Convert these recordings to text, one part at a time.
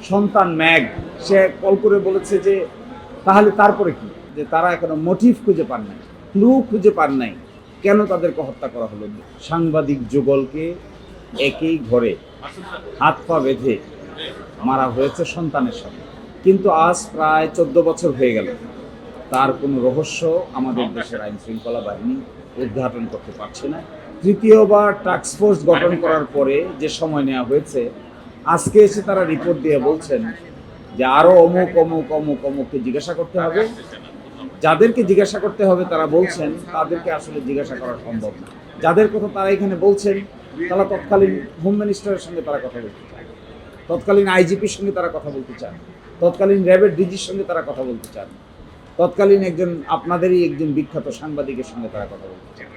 সন্তান ম্যাগ সে কল করে বলেছে যে তাহলে তারপরে কি, যে তারা এখনো মোটিভ খুঁজে পান নাই, ক্লু খুঁজে পান নাই, কেন তাদেরকে হত্যা করা হলো। সাংবাদিক যুগলকে একই ঘরে হাত পা বেঁধে মারা হয়েছে সন্তানের সাথে, কিন্তু আজ প্রায় 14 বছর হয়ে গেল তার কোনো রহস্য আমাদের দেশের আইন শৃঙ্খলা বাহিনী উদ্ঘাটন করতে পারছে না। তৃতীয়বার টাস্কফোর্স গঠন করার পরে যে সময় নেওয়া হয়েছে, আজকে এসে তারা রিপোর্ট দিয়ে বলছেন যে আরও অমুক অমুক অমুক অমুককে জিজ্ঞাসা করতে হবে। যাদেরকে জিজ্ঞাসা করতে হবে তারা বলছেন তাদেরকে আসলে জিজ্ঞাসা করা সম্ভব না। যাদের কথা তারা এখানে বলছেন তারা তৎকালীন হোম মিনিস্টারের সঙ্গে তারা কথা বলতে চান, তৎকালীন আইজিপির সঙ্গে তারা কথা বলতে চান, তৎকালীন র্যাবের ডিজির সঙ্গে তারা কথা বলতে চান, তৎকালীন একজন আপনাদেরই একজন বিখ্যাত সাংবাদিকের সঙ্গে তারা কথা বলতে চান।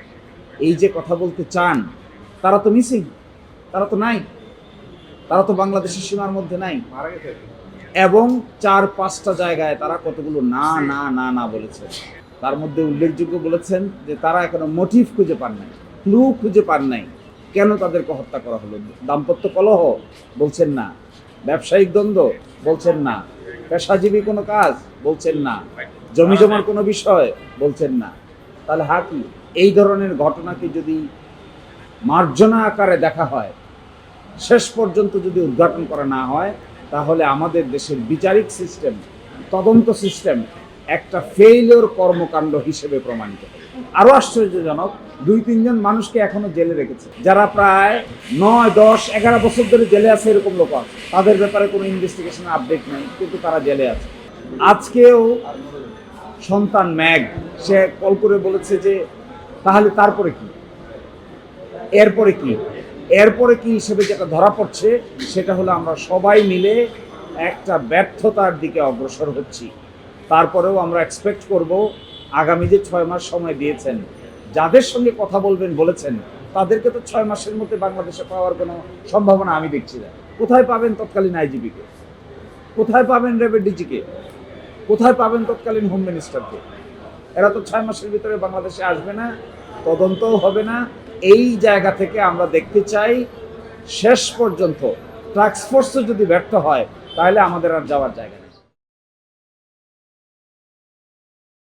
এই যে কথা বলতে চান, তারা তো মিসিং, তারা তো নাই, তারা তো বাংলাদেশের সীমার মধ্যে নাই, এবং 4-5টা জায়গায় তারা কতগুলো না না না না বলেছে। তার মধ্যে উল্লেখযোগ্য বলেছেন যে তারা এখনো মোটিভ খুঁজে পান নাই, ক্লু খুঁজে পান নাই, কেন তাদেরকে হত্যা করা হলো। দাম্পত্য কলহ বলছেন না, ব্যবসায়িক দ্বন্দ্ব বলছেন না, পেশাজীবী কোনো কাজ বলছেন না, জমি জমার কোনো বিষয় বলছেন না। তাহলে কি এই ধরনের ঘটনাকে যদি মার্জনা আকারে দেখা হয়, শেষ পর্যন্ত যদি উদ্ঘাটন করা না হয়, তাহলে আমাদের দেশের বিচারিক সিস্টেম, তদন্ত সিস্টেম একটা ফেইলিওর কর্মকাণ্ড হিসেবে প্রমাণিত। আরও আশ্চর্যজনক, 2-3 জন মানুষকে এখনো জেলে রেখেছে, যারা প্রায় 9, 10, 11 বছর ধরে জেলে আছে, এরকম লোক আছে। তাদের ব্যাপারে কোনো ইনভেস্টিগেশন আপডেট নেই, কিন্তু তারা জেলে আছে। আজকেও সন্তান ম্যাগ সে কল করে বলেছে যে তাহলে তারপরে কি, এরপরে কি, এরপরে কি হিসেবে যেটা ধরা পড়ছে সেটা হলো আমরা সবাই মিলে একটা ব্যর্থতার দিকে অগ্রসর হচ্ছি। তারপরেও আমরা এক্সপেক্ট করব আগামী যে 6 মাস সময় দিয়েছেন, যাদের সঙ্গে কথা বলবেন বলেছেন, তাদেরকে তো 6 মাসের মধ্যে বাংলাদেশে পাওয়ার কোনো সম্ভাবনা আমি দেখছি না। কোথায় পাবেন তৎকালীন আইজিপিকে, কোথায় পাবেন র্যাবের ডিজিকে, কোথায় পাবেন তৎকালীন হোম মিনিস্টারকে? এরা তো 6 মাসের ভিতরে বাংলাদেশে আসবে না, তদন্তও হবে না। এই জায়গা থেকে আমরা দেখতে চাই শেষ পর্যন্ত টাস্কফোর্সও যদি ব্যর্থ হয়, তাহলে আমাদের আর যাওয়ার জায়গা নেই।